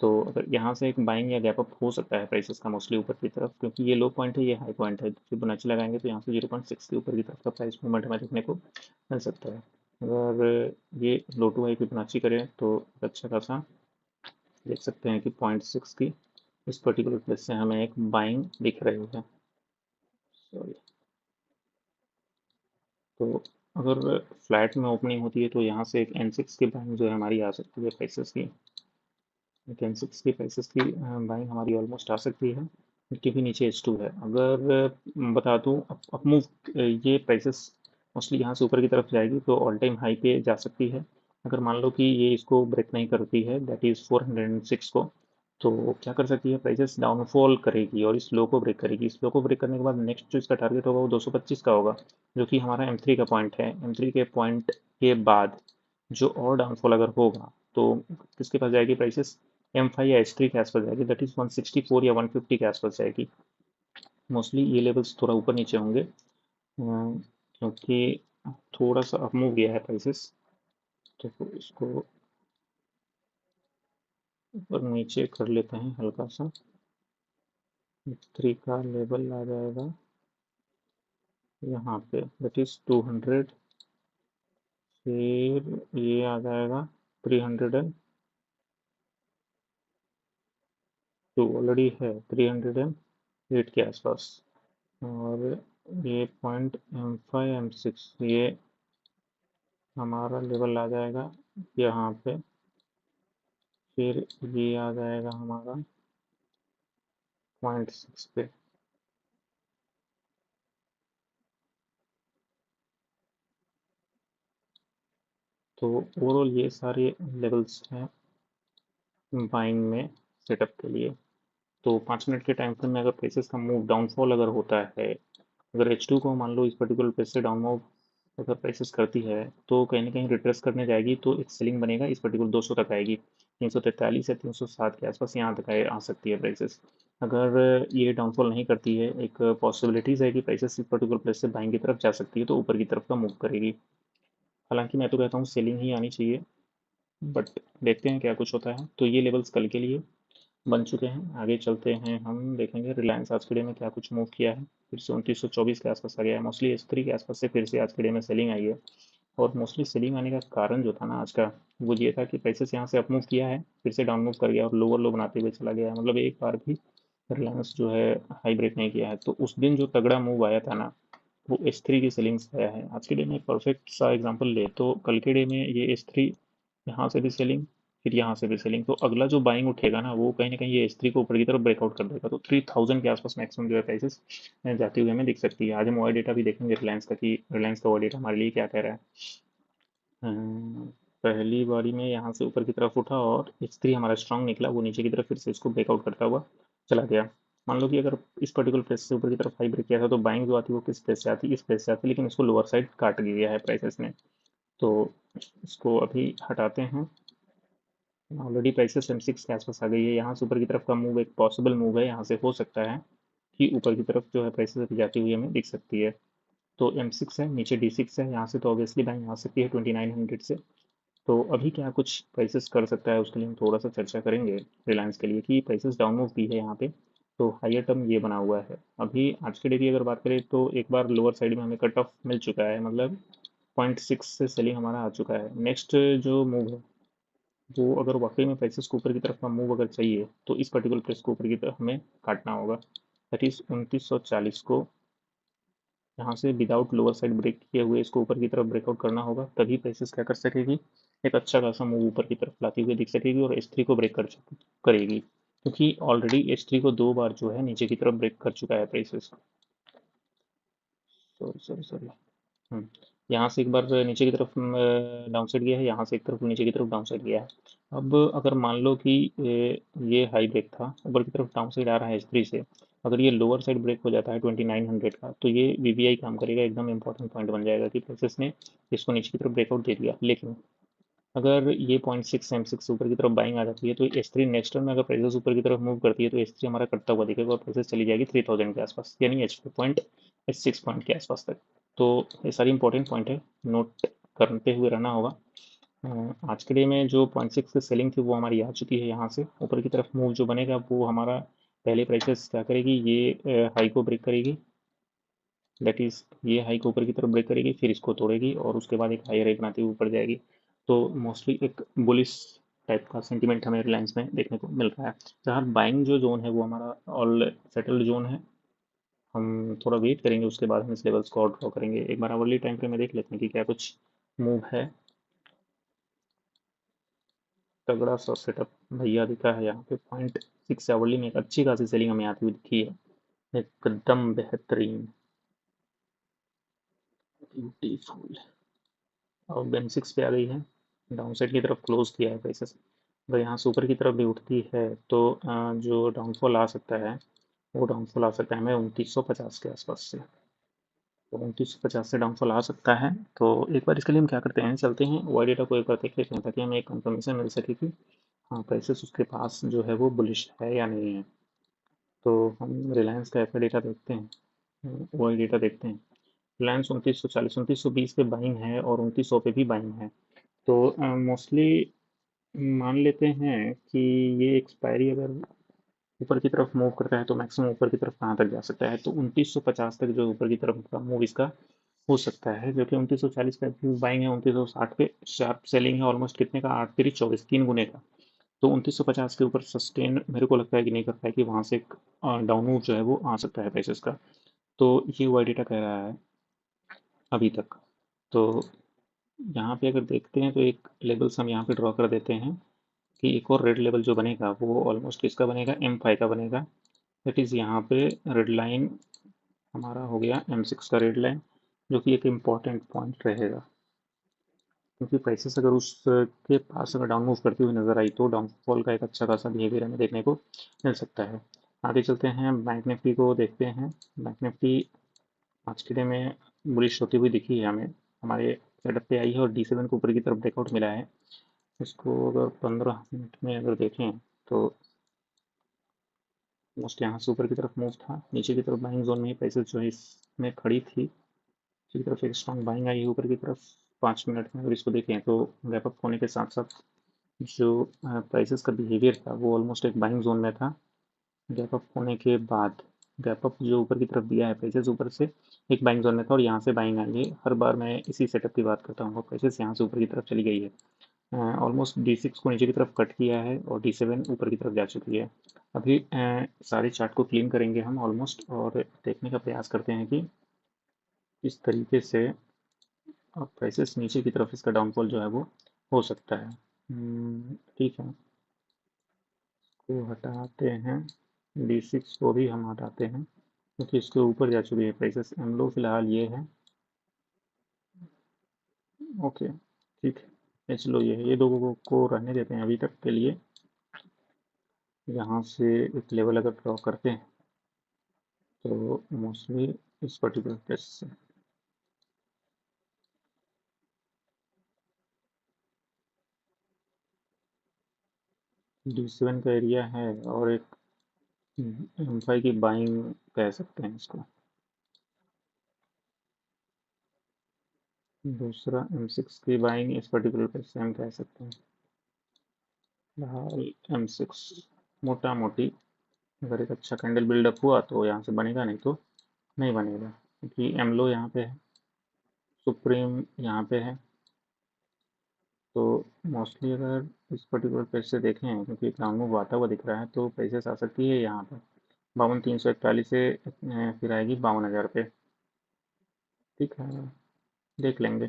तो अगर यहाँ से एक बाइंग या गैप अप हो सकता है प्राइसेस का मोस्टली ऊपर की तरफ, क्योंकि ये लो पॉइंट है, ये हाई पॉइंट है। फिबोनाची लगाएंगे तो यहाँ से 0.6 के ऊपर की तरफ का प्राइस मूवमेंट हमें देखने को मिल सकता है। अगर ये लो टू हाई फिबोनाची करें तो अच्छा खासा देख सकते हैं कि 0.6 की इस पर्टिकुलर प्लेस से हमें एक बाइंग दिख रही है। सॉरी, तो अगर फ्लैट में ओपनिंग होती है तो यहाँ से एक N6 की बाइंग जो है हमारी आ सकती है प्राइसेस की। एक N6 की प्राइसेस की बाइंग हमारी ऑलमोस्ट आ सकती है। निफ्टी भी नीचे H2 है। अगर बता दूँ अप मूव ये प्राइसेस मोस्टली यहाँ से ऊपर की तरफ जाएगी तो ऑल टाइम हाई पे जा सकती है। अगर मान लो कि ये इसको ब्रेक नहीं करती है, दैट इज़ 406 को, तो क्या कर सकती है, प्राइसेस डाउनफॉल करेगी और इस लो को ब्रेक करेगी। इस लो को ब्रेक करने के बाद नेक्स्ट जो इसका टारगेट होगा वो 225 का होगा, जो कि हमारा M3 का पॉइंट है। M3 के पॉइंट के बाद जो और डाउनफॉल अगर होगा तो किसके पास जाएगी प्राइसेस, M5 या H3 के आसपास जाएगी, दैट इज 164 या 150 के आसपास जाएगी। मोस्टली ये लेवल्स थोड़ा ऊपर नीचे होंगे, क्योंकि थोड़ा सा अप मूव गया है प्राइसेस। तो इसको ऊपर नीचे कर लेते हैं हल्का सा। H3 का लेवल आ जाएगा यहाँ पे, दैट इज 200। फिर ये आ जाएगा 302, ऑलरेडी है 308 के आसपास। और ये पॉइंट M5 M6 ये हमारा लेवल आ जाएगा यहाँ पे। फिर ये आ जाएगा हमारा 0.6 पे। तो ओवरऑल ये सारे लेवल्स हैं बाइंग में सेटअप के लिए। तो 5 मिनट के टाइम फ्रेम में अगर प्राइसेस का मूव डाउनफॉल अगर होता है, अगर H2 को मान लो इस पर्टिकुलर प्लेस से डाउन मूव अगर प्राइसेस करती है, तो कहीं ना कहीं रिट्रेस करने जाएगी, तो एक सेलिंग बनेगा, इस पर्टिकुलर 200 तक आएगी, 343 या 307 के आसपास यहाँ तक आ सकती है प्राइसेस। अगर ये डाउनफॉल नहीं करती है, एक पॉसिबिलिटीज़ है कि प्राइसेस इस पर्टिकुलर प्लेस से बाइंग की तरफ जा सकती है, तो ऊपर की तरफ का मूव करेगी। हालांकि मैं तो कहता हूँ सेलिंग ही आनी चाहिए, बट देखते हैं क्या कुछ होता है। तो ये लेवल्स कल के लिए बन चुके हैं। आगे चलते हैं, हम देखेंगे रिलायंस आज के डे में क्या कुछ मूव किया है। फिर से 2924 के आसपास आ गया है, मोस्टली S3 के आसपास से फिर से आज के डे में सेलिंग आई है। और मोस्टली सेलिंग आने का कारण जो था ना आज का, वो ये था कि प्राइसेस यहाँ से अप मूव किया है, फिर से डाउन मूव कर गया और लोअर लो बनाते हुए चला गया है। मतलब एक बार भी रिलायंस जो है हाई ब्रेक नहीं किया है। तो उस दिन जो तगड़ा मूव आया था ना, वो S3 की सेलिंग से आया है। आज के डे में परफेक्ट सा एग्जांपल ले तो कल के डे में ये S3 यहाँ से भी सेलिंग, फिर यहाँ से भी सेलिंग, तो अगला जो बाइंग उठेगा ना, वो कहीं ना कहीं ये S3 को ऊपर की तरफ ब्रेकआउट कर देगा। तो 3000 के आसपास मैक्सिमम जो है प्राइसेस जाती हुई हमें दिख सकती है। आज हम ओआई डेटा भी देखेंगे रिलायंस का, कि रिलायंस का ओआई डेटा हमारे लिए क्या कह रहा है। पहली बारी में यहाँ से ऊपर की तरफ उठा और H3 हमारा स्ट्रांग निकला, वो नीचे की तरफ फिर से इसको ब्रेकआउट करता हुआ चला गया। मान लो कि अगर इस पर्टिकुलर प्लेस से ऊपर की तरफ हाई ब्रेक किया था, तो बाइंग जो आती है वो किस प्लेस से आती, इस प्लेस से आती, लेकिन इसको लोअर साइड काट दिया है प्राइसेस ने। तो इसको अभी हटाते हैं। ऑलरेडी प्राइसेस M6 के आसपास आ गई है। यहाँ से ऊपर की तरफ का मूव एक पॉसिबल मूव है, यहाँ से हो सकता है कि ऊपर की तरफ जो है प्राइसेस अभी जाती हुई हमें दिख सकती है। तो M6 है, नीचे D6 है, यहाँ से तो ऑब्वियसली बाइंग आ सकती है 2900 से। तो अभी क्या कुछ प्राइसेस कर सकता है उसके लिए हम थोड़ा सा चर्चा करेंगे रिलायंस के लिए कि प्राइसेस डाउन मूव भी है यहाँ पे। तो हाइयर टर्म ये बना हुआ है अभी आज के डे की अगर बात करें तो एक बार लोअर साइड में हमें कट ऑफ मिल चुका है, मतलब 0.6 से सेलिंग हमारा आ चुका है। नेक्स्ट जो मूव है वो अगर वाकई में प्राइसेस को ऊपर की तरफ का मूव अगर चाहिए तो इस पर्टिकुलर प्राइस को ऊपर की तरफ हमें काटना होगा, दैट इज 2940 को यहाँ से विदाउट लोअर साइड ब्रेक किए हुए इसको ऊपर की तरफ ब्रेकआउट करना होगा, तभी प्राइसेस क्या कर सकेगी, एक अच्छा खासा मूव ऊपर की तरफ लाती हुई दिख सकेगी और एच थ्री को ब्रेक करेगी, क्योंकि ऑलरेडी एच थ्री को 2 बार जो है नीचे की तरफ ब्रेक कर चुका है prices. Sorry sorry sorry. Hmm, यहाँ से एक बार नीचे की तरफ डाउन साइड गया है, यहाँ से एक तरफ नीचे की तरफ डाउन साइड गया है। अब अगर मान लो कि ये हाई ब्रेक था, ऊपर की तरफ डाउन साइड आ रहा है एच थ्री से, अगर ये लोअर साइड ब्रेक हो जाता है 2900 का तो ये वीवीआई काम करेगा, एकदम इंपॉर्टेंट पॉइंट बन जाएगा कि प्रोसेस ने इसको नीचे की तरफ ब्रेकआउट दे दिया। लेकिन अगर ये 0.6 M6 ऊपर की तरफ बाइंग आ जाती है तो एच थ्री नेक्स्ट टर्न में अगर प्राइसेस ऊपर की तरफ मूव करती है तो एच थ्री हमारा कटता हुआ दिखेगा और प्राइसेस चली जाएगी 3000 के आसपास, यानी H6 पॉइंट के आसपास तक। तो ये सारी इंपॉर्टेंट पॉइंट है, नोट करते हुए रहना होगा। आज के डे में जो 0.6 की सेलिंग थी वो हमारी आ चुकी है, यहाँ से ऊपर की तरफ मूव जो बनेगा वो हमारा पहले प्राइसेस क्या करेगी, ये हाई को ब्रेक करेगी, दैट इज ये हाई को ऊपर की तरफ ब्रेक करेगी, फिर इसको तोड़ेगी और उसके बाद एक हाई हाई बनाती हुई ऊपर जाएगी। तो मोस्टली एक बुलिश टाइप का सेंटीमेंट हमें रिलायंस में देखने को मिल रहा है। जहाँ बाइंग जो जोन है वो हमारा ऑल सेटल्ड जोन है, हम थोड़ा वेट करेंगे उसके बाद हम इस लेवल्स को और ड्रॉ करेंगे। एक बार आवरली टाइम फ्रेम में देख लेते हैं कि क्या कुछ मूव है। तगड़ा सा सेटअप भैया दिखा है यहाँ पे, 0.6 आवरली में एक अच्छी खासी सेलिंग हमें आती हुई दिखी है, एकदम बेहतरीन, ब्यूटीफुल। और बेन सिक्स पे आ गई है, डाउन साइड की तरफ क्लोज किया है प्राइसेस। अगर यहाँ से ऊपर की तरफ भी उठती है तो जो डाउनफॉल आ सकता है वो डाउनफॉल आ सकता है हमें 2950 के आसपास से। तो 2950 से डाउनफॉल आ सकता है। तो एक बार इसके लिए हम क्या करते हैं, चलते हैं वाई डेटा को एक बार देख लेते हैं ताकि हमें एक कंफर्मेशन मिल सके कि हाँ प्राइसेस उसके पास जो है वो बुलिश है या नहीं है। तो हम रिलायंस का एफ डेटा देखते हैं, वाई डेटा देखते हैं। रिलायंस 2940 2920 पे बाइंग है और 2900 पे भी बाइंग है। तो मोस्टली मान लेते हैं कि ये एक्सपायरी अगर ऊपर की तरफ मूव करता है तो मैक्सिमम ऊपर की तरफ कहाँ तक जा सकता है, तो 2950 तक जो ऊपर की तरफ का मूव इसका हो सकता है, जो कि 2940 पे भी बाइंग है, 2960 पे शार्प सेलिंग है, ऑलमोस्ट कितने का, 8×3 = 24, 3 गुने का। तो 2950 के ऊपर सस्टेन मेरे को लगता है कि नहीं कर पाएगी, वहां से एक डाउन मूव जो है वो आ सकता है प्राइसेस का। तो ये वाई डेटा कह रहा है अभी तक। तो यहाँ पे अगर देखते हैं तो एक लेवल्स हम यहाँ पे ड्रॉ कर देते हैं कि एक और रेड लेवल जो बनेगा वो ऑलमोस्ट किसका बनेगा, M5 का बनेगा। दैट इज़ यहाँ पे रेड लाइन हमारा हो गया M6 का रेड लाइन, जो कि एक इम्पॉर्टेंट पॉइंट रहेगा, क्योंकि प्राइसेस अगर उसके पास अगर डाउन मूव करती हुई नजर आई तो डाउनफॉल का एक अच्छा खासा बिहेवियर हमें देखने को मिल सकता है। आगे चलते हैं, बैंक निफ्टी को देखते हैं। बैंक निफ्टी आज के डे में बुलिश होती हुई दिखी है हमें, हमारे सेटअप पे आई है और D7 को ऊपर की तरफ ब्रेकआउट मिला है। इसको अगर 15 मिनट में अगर देखें तो मोस्ट यहाँ से ऊपर की तरफ मूव था, नीचे की तरफ बाइंग जोन में ही प्राइसेस जो है इसमें खड़ी थी, नीचे की तरफ एक स्ट्रॉन्ग बाइंग आई है ऊपर की तरफ। 5 मिनट में अगर इसको देखें तो गैप अप होने के साथ साथ जो प्राइसेस का बिहेवियर था वो ऑलमोस्ट एक बाइंग जोन में था। गैप अप होने के बाद गैप अप जो ऊपर की तरफ दिया है प्राइसेस ऊपर से एक बाइंग जोन में था और यहाँ से बाइंग आई है। हर बार मैं इसी सेटअप की बात करता हूँ, प्राइसेस यहाँ से ऊपर की तरफ चली गई है, ऑलमोस्ट D6 को नीचे की तरफ कट किया है और D7 ऊपर की तरफ जा चुकी है। अभी सारे चार्ट को क्लीन करेंगे हम ऑलमोस्ट और देखने का प्रयास करते हैं कि इस तरीके से प्राइसेस नीचे की तरफ इसका डाउनफॉल जो है वो हो सकता है। ठीक है, को हटाते हैं, D6 को भी हम हटाते हैं क्योंकि इसके ऊपर जा चुकी है प्राइसेस। एम लो फिलहाल ये है, ओके ठीक है, एच लो ये है, ये दो को रहने देते हैं अभी तक के लिए। यहाँ से एक लेवल अगर ड्रॉ करते हैं तो मोस्टली इस पर्टिकुलर प्लेस से D7 का एरिया है और एक M5 की बाइंग कह सकते हैं इसको। दूसरा M6 की बाइंग इस पर्टिकुलर पे से हम कह सकते हैं। फिलहाल M6 मोटा मोटी अगर एक अच्छा कैंडल बिल्डअप हुआ तो यहाँ से बनेगा, नहीं तो नहीं बनेगा, क्योंकि एमलो यहाँ पे है, सुप्रीम यहाँ पे है। तो मोस्टली अगर इस पर्टिकुलर पेज से देखें, क्योंकि ग्राउंड मूव आता हुआ दिख रहा है, तो प्राइसेस आ सकती है यहाँ पर 52,341 से फिर आएगी 52,000 पे। ठीक है, देख लेंगे।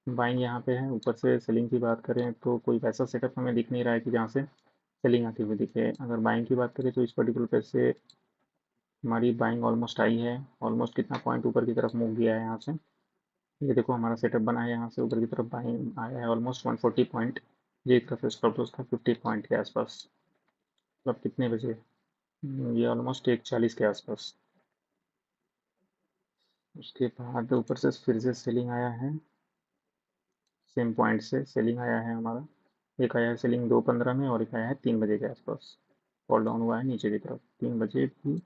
बाइंग यहाँ पे है। ऊपर से सेलिंग की बात करें तो कोई वैसा सेटअप हमें दिख नहीं रहा है कि जहाँ से सेलिंग आती हुई दिखे। अगर बाइंग की बात करें तो इस पर्टिकुलर पेज से हमारी बाइंग ऑलमोस्ट आई है। ऑलमोस्ट कितना पॉइंट ऊपर की तरफ मूव किया है यहाँ से, ये देखो हमारा सेटअप बना है, यहाँ से ऊपर की तरफ बाइंग आया है ऑलमोस्ट 140 पॉइंट। ये एक तरफ स्टॉप लॉस था 50 पॉइंट के आसपास। मतलब कितने बजे, ये ऑलमोस्ट 1:40 के आसपास। उसके बाद ऊपर से फिर से सेलिंग आया है, सेम पॉइंट से सेलिंग आया है हमारा। एक आया है सेलिंग 2:15 में, और एक आया है 3 बजे के आसपास। फॉल डाउन हुआ है नीचे की तरफ 3 बजे भी।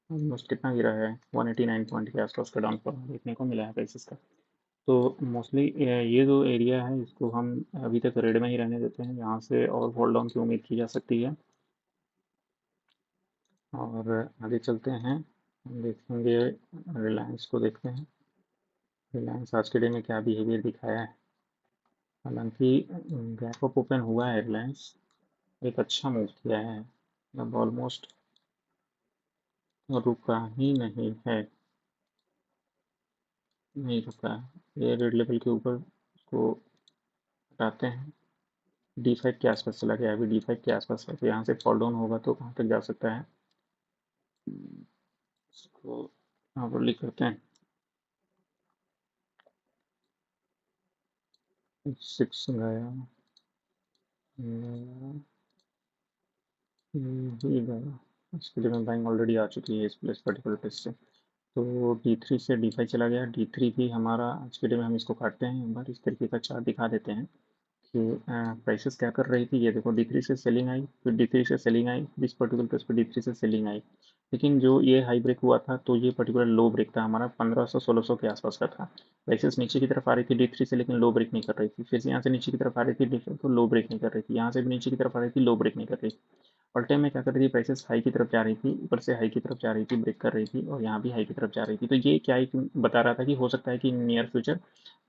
ऑलमोस्ट कितना गिरा है, 189 पॉइंट के आसपास का डाउनफॉल देखने को मिला है प्राइसेस का। तो मोस्टली ये जो एरिया है इसको हम अभी तक रेड में ही रहने देते हैं। यहाँ से और फॉल डाउन की उम्मीद की जा सकती है। और आगे चलते हैं, हम देखेंगे रिलायंस को देखते हैं। रिलायंस आज के डे में क्या बिहेवियर दिखाया है। हालांकि गैप अप ओपन हुआ है रिलायंस, एक अच्छा मूव किया है, मतलब ऑलमोस्ट रुका ही नहीं है, नहीं रुका है। ये रेड लेवल के ऊपर इसको हटाते हैं। D5 के आसपास चला गया, अभी D5 के आसपास है, तो यहाँ से फॉल डाउन होगा तो कहाँ तक जा सकता है, इसको यहाँ पर लिख करते हैं। 6 गया, गया, ये गया। इसके लिए मैं बाइंग ऑलरेडी आ चुकी है इस प्लेस पर्टिकुलर प्लेस से। तो D3 से D5 चला गया। D3 भी हमारा आज के डे में हम इसको काटते हैं, एक बार इस तरीके का चार्ट दिखा देते हैं कि प्राइसेस क्या कर रही थी। ये देखो D3 से सेलिंग आई, फिर D3 से सेलिंग आई, इस पर्टिकुलर प्लेस पर D3 से सेलिंग आई। लेकिन जो ये हाई ब्रेक हुआ था तो ये पर्टिकुलर लो ब्रेक था हमारा, 1500-1600 के आसपास का था। प्राइसेस नीचे की तरफ आ रही थी D3 से, लेकिन लो ब्रेक नहीं कर रही थी। फिर से यहाँ से नीचे की तरफ आ रही थी D3 तो लो ब्रेक नहीं कर रही थी। यहाँ से भी नीचे की तरफ आ रही थी, लो ब्रेक नहीं कर रही थी। ऑल टाइम में क्या कर रही थी, प्राइसेस हाई की तरफ जा रही थी, ऊपर से हाई की तरफ जा रही थी, ब्रेक कर रही थी, और यहाँ भी हाई की तरफ जा रही थी। तो ये क्या एक बता रहा था कि हो सकता है कि नियर फ्यूचर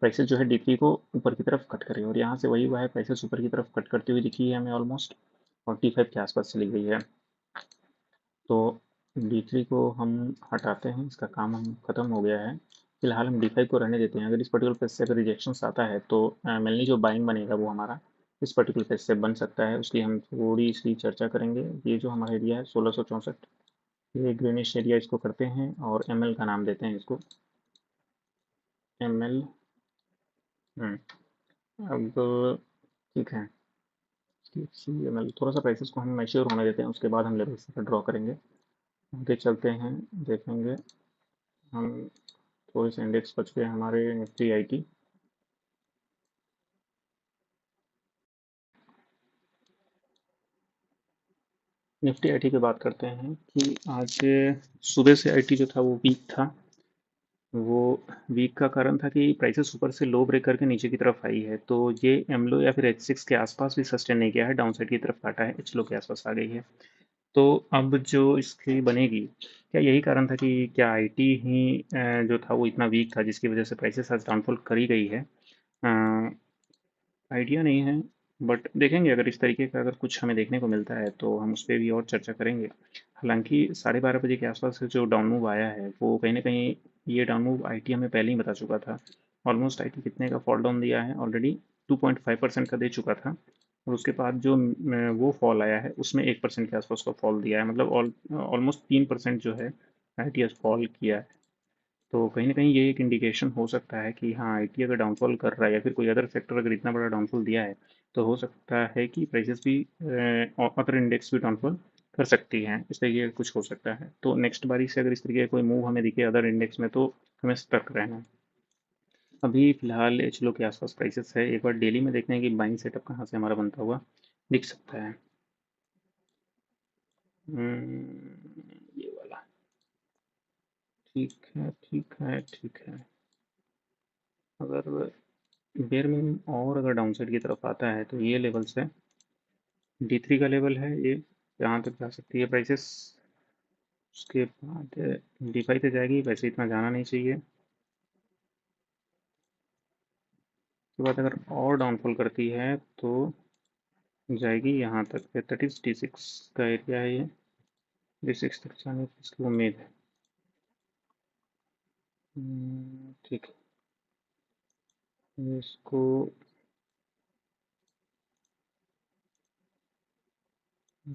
प्राइसेस जो है D3 को ऊपर की तरफ कट करे, और यहाँ से वही हुआ है, प्राइसेस ऊपर की तरफ कट करती हुई दिखी है हमें, ऑलमोस्ट 45 के आसपास चली गई है। तो D3 को हम हटाते हैं, इसका काम हम खत्म हो गया है। फिलहाल हम D5 को रहने देते हैं। अगर इस पर्टिकुलर पेज से अगर रिजेक्शन आता है तो मेनली जो बाइंग बनेगा वो हमारा इस पर्टिकुलर पेज से बन सकता है, उसकी हम थोड़ी सी चर्चा करेंगे। ये जो हमारा एरिया है 1664, ये ग्रीनिश एरिया इसको करते हैं, और ML का नाम देते हैं इसको, ML। अब ठीक है, CML थोड़ा सा प्राइसेस को हम मैच्योर होने देते हैं, उसके बाद हम लेवल्स ड्रॉ करेंगे। आगे चलते हैं, देखेंगे हम। थोड़े से इंडेक्स बच गए हमारे, निफ्टी IT। निफ्टी IT की बात करते हैं कि आज सुबह से IT जो था वो वीक था। वो वीक का कारण था कि प्राइसेस ऊपर से लो ब्रेक करके नीचे की तरफ आई है, तो ये एमलो या फिर H6 के आसपास भी सस्टेन नहीं किया है, डाउन साइड की तरफ काटा है, एच लो के आसपास आ गई है। तो अब जो इसकी बनेगी, क्या यही कारण था कि क्या IT ही जो था वो इतना वीक था जिसकी वजह से प्राइसेस आज डाउनफॉल करी गई है। आइडिया नहीं है, बट देखेंगे, अगर इस तरीके का अगर कुछ हमें देखने को मिलता है तो हम उस पर भी और चर्चा करेंगे। हालांकि 12:30 बजे के आसपास से जो डाउन मूव आया है वो कहीं ना कहीं, ये डाउन मूव IT हमें पहले ही बता चुका था। ऑलमोस्ट IT कितने का फॉल डाउन दिया है ऑलरेडी, 2.5% का दे चुका था। और उसके बाद जो वो फॉल आया है उसमें 1% के आसपास का फॉल दिया है, मतलब ऑलमोस्ट 3% जो है IT फॉल किया है। तो कहीं न कहीं ये एक इंडिकेशन हो सकता है कि हाँ, IT अगर डाउनफॉल कर रहा है, या फिर कोई अदर सेक्टर अगर इतना बड़ा डाउनफॉल दिया है, तो हो सकता है कि प्राइसेस भी अदर इंडेक्स भी डाउनफॉल कर सकती हैं। इस तरीके का कुछ हो सकता है। तो नेक्स्ट बारी से अगर इस तरीके का कोई मूव हमें दिखे अदर इंडेक्स में, तो हमें सतर्क रहना है। अभी फिलहाल एच लो के आसपास प्राइसेस है। एक बार डेली में देखते हैं कि बाइंग सेटअप कहाँ से हमारा बनता हुआ दिख सकता है। ये वाला ठीक है, ठीक है, ठीक है। अगर बेयर मिनिमम और अगर डाउनसाइड की तरफ आता है तो ये लेवल्स है, D3 का लेवल है ये, यहाँ तक जा सकती है प्राइसेस। उसके बाद D5 पे जाएगी, वैसे इतना जाना नहीं चाहिए। उसके बाद अगर और डाउनफॉल करती है तो जाएगी यहाँ तक, दैट इज D6 का एरिया है ये, D6 तक जाने की इसकी उम्मीद है। ठीक है, इसको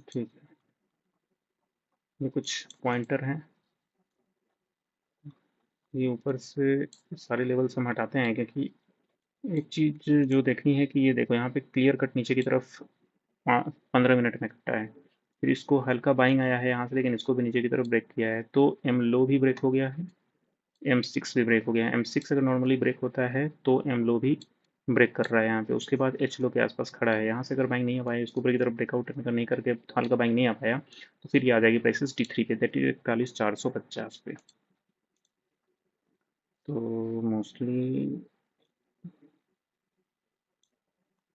ठीक है, ये कुछ पॉइंटर हैं, ये ऊपर से सारे लेवल्स हम हटाते हैं क्योंकि एक चीज़ जो देखनी है कि ये देखो यहाँ पे क्लियर कट नीचे की तरफ 15 मिनट में कटा है, फिर इसको हल्का बाइंग आया है यहाँ से, लेकिन इसको भी नीचे की तरफ ब्रेक किया है, तो एम लो भी ब्रेक हो गया है, M6 भी ब्रेक हो गया है। M6 अगर नॉर्मली ब्रेक होता है तो एम लो भी ब्रेक कर रहा है यहाँ पे, उसके बाद एच लो के आसपास खड़ा है, यहाँ से अगर बाइंग नहीं आ पाया, इसको ऊपर की तरफ ब्रेकआउट नहीं करके हल्का बाइंग नहीं आ पाया, तो फिर ये आ जाएगी प्राइसेस D3 पे, दैट इज 41,450 पे। तो मोस्टली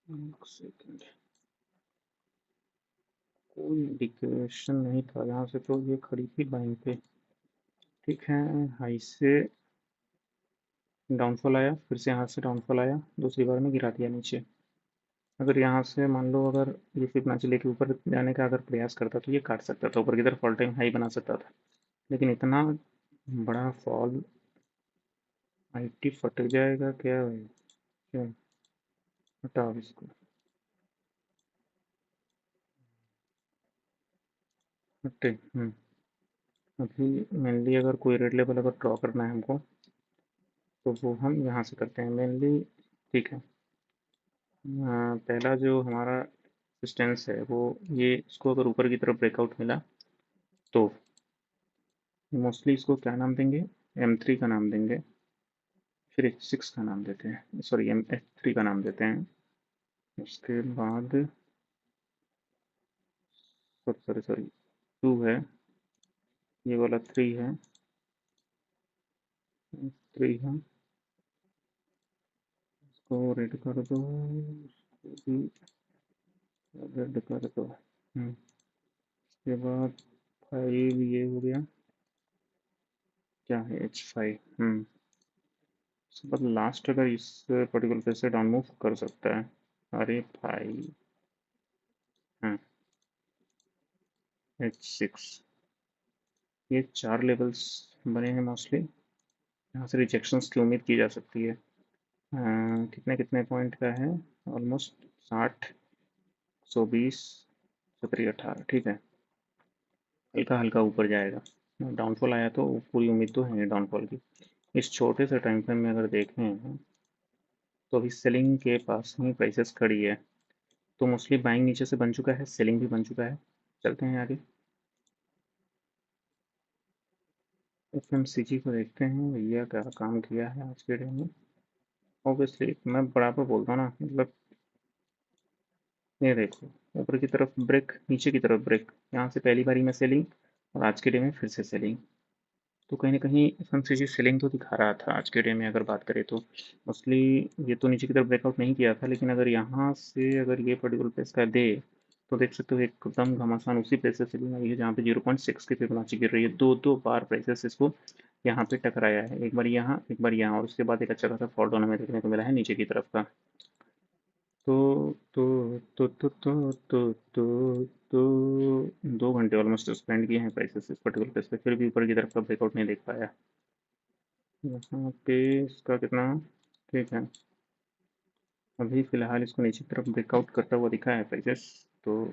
एक सेकेंड, कोई इंडिकेशन नहीं था यहाँ से, तो ये खड़ी थी बाइंग पे। ठीक है, हाई से डाउनफॉल आया, फिर से यहाँ से डाउनफॉल आया, दूसरी बार में गिरा दिया नीचे। अगर यहाँ से मान लो अगर ये फिबोनाची लेके ऊपर जाने का अगर प्रयास करता तो ये काट सकता था, ऊपर की तरफ ऑल टाइम हाई बना सकता था, लेकिन इतना बड़ा फॉल, आईटी फट जाएगा क्या भाई, क्या, हटाओ इसको, हटे। अभी मेनली अगर कोई रेड लेवल अगर ड्रॉ करना है हमको, तो वो हम यहाँ से करते हैं मेनली। ठीक है, पहला जो हमारा डिस्टेंस है वो ये, इसको अगर ऊपर की तरफ ब्रेकआउट मिला तो मोस्टली इसको क्या नाम देंगे, M3 का नाम देंगे, फिर H6 का नाम देते हैं, सॉरी H3 का नाम देते हैं। उसके बाद सॉरी सॉरी 2 है, ये वाला 3 है, 3 है, इसको रेड कर दो, इसको भी रेड कर दो। उसके बाद 5 ये हो गया, क्या है H5। उसके बाद लास्ट अगर इस पर्टिकुलर पे से डाउन मूव कर सकता है, अरे भाई, हाँ H6, ये 4 लेवल्स बने हैं मोस्टली, यहाँ से रिजेक्शंस की उम्मीद की जा सकती है। कितने कितने पॉइंट का है, ऑलमोस्ट 60, 120, 17, 18, ठीक है, हल्का हल्का ऊपर जाएगा। डाउनफॉल आया तो पूरी उम्मीद तो है डाउनफॉल की। इस छोटे से टाइम फ्रेम में अगर देखें तो अभी सेलिंग के पास ही प्राइसेस खड़ी है, तो मोस्टली बाइंग नीचे से बन चुका है, सेलिंग भी बन चुका है। चलते हैं आगे, FMCG को देखते हैं भैया क्या काम किया है आज के डे में। ऑब्वियसली मैं बराबर बोलता हूँ ना, मतलब ये देखो, ऊपर की तरफ ब्रेक, नीचे की तरफ ब्रेक, यहाँ से पहली बारी में सेलिंग, और आज के डे में फिर से सेलिंग, तो कहीं ना कहीं FMCG सेलिंग तो दिखा रहा था आज के डे में अगर बात करें तो। मोस्टली ये तो नीचे की तरफ ब्रेकआउट नहीं किया था, लेकिन अगर यहाँ से अगर ये पर्टिकुलर प्लेस का दे, तो देख सकते हो एकदम घमासान उसी प्लेस से सेलिंग आई है जहाँ पे 0.6 की फिबोनाची गिर रही है, दो दो बार प्राइसेस इसको यहाँ पे टकराया है, एक बार यहाँ एक बार यहाँ, और उसके बाद एक अच्छा खासा फॉल डाउन हमें देखने को मिला है नीचे की तरफ का। तो तो तो 2 घंटे ऑलमोस्ट स्पेंड किए हैं प्राइसेस इस पर्टिकुलर प्लेस पे, फिर भी ऊपर की तरफ का ब्रेकआउट नहीं देख पाया। यहाँ पे इसका कितना, ठीक है, अभी फिलहाल इसको नीचे की तरफ ब्रेकआउट करता हुआ दिखा है प्राइसेस, तो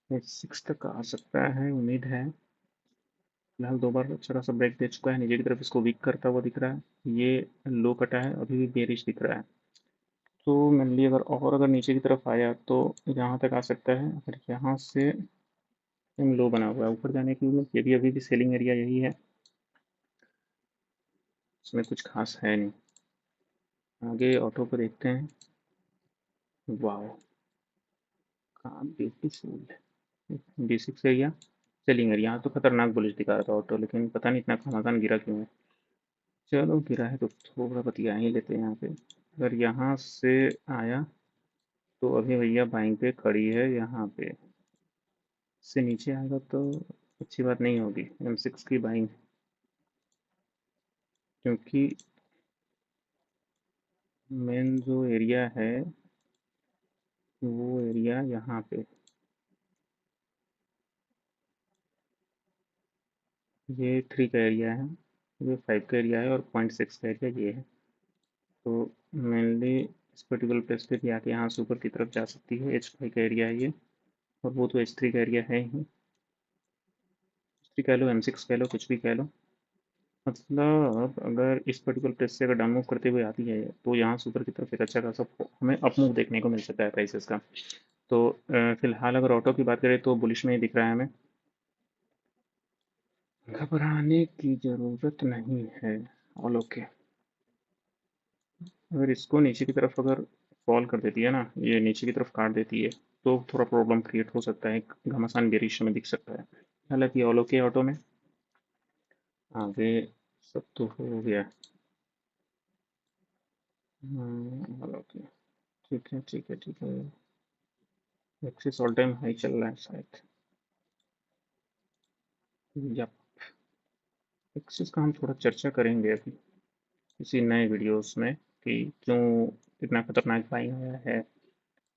6 तक आ सकता है, उम्मीद है। फिलहाल 2 बार अच्छा खासा ब्रेक दे चुका है, नीचे की तरफ इसको वीक करता हुआ दिख रहा है, ये लो कटा है, अभी भी बेरिश दिख रहा है। तो मेनली अगर और अगर नीचे की तरफ आया तो यहाँ तक आ सकता है, अगर यहाँ से लो बना हुआ है ऊपर जाने की उम्मीद, ये भी अभी भी सेलिंग एरिया यही है, इसमें कुछ खास है नहीं। आगे ऑटो को देखते हैं, वाह, कहाँ beautiful, D6 area, selling area, यहाँ तो खतरनाक बुलिश दिखा रहा था ऑटो, लेकिन पता नहीं इतना घमासान गिरा क्यों है। चलो गिरा है तो थोड़ा बतिया ही लेते हैं यहाँ पे। अगर यहाँ से आया तो अभी भैया बाइंग पे खड़ी है, यहाँ पे से नीचे आएगा तो अच्छी बात नहीं होगी M6 की बाइंग, क्योंकि मेन जो एरिया है वो एरिया यहाँ पे, ये 3 का एरिया है, ये 5 का एरिया है और 0.6 का एरिया ये है। तो मेनली इस पर्टिकुलर प्लेस पे भी आके यहाँ से ऊपर की तरफ जा सकती है। H5 का एरिया है ये, और वो तो H3 का एरिया है ही। H3 कह लो, M6 कह लो, कुछ भी कह लो। मतलब अगर इस पर्टिकुलर प्लेस से अगर डाउन मूव करते हुए आती है तो यहाँ से ऊपर की तरफ एक अच्छा खासा हमें अप मूव देखने को मिल सकता है प्राइसेस का। तो फिलहाल अगर ऑटो की बात करें तो बुलिश में ही दिख रहा है हमें, घबराने की ज़रूरत नहीं है। All okay. अगर इसको नीचे की तरफ अगर फॉल कर देती है ना, ये नीचे की तरफ काट देती है, तो थोड़ा प्रॉब्लम क्रिएट हो सकता है, एक घमासान बेरिश में दिख सकता है। हालांकि ऑल ओके ऑटो में आगे सब तो हो गया। All okay. ठीक है ठीक है ठीक है। एक्सिस ऑल टाइम हाई चल रहा है शायद। या एक्सिस का हम थोड़ा चर्चा करेंगे अभी किसी नए वीडियोस में कि क्यों इतना खतरनाक बाइंग आया है।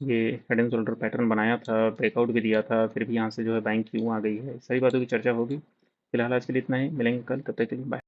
ये हेड एंड शोल्डर पैटर्न बनाया था, ब्रेकआउट भी दिया था, फिर भी यहाँ से जो है बाइंग क्यों आ गई है, सारी बातों की चर्चा होगी। फिलहाल आज के लिए इतना ही, मिलेंगे कल, तब तक के लिए बाय।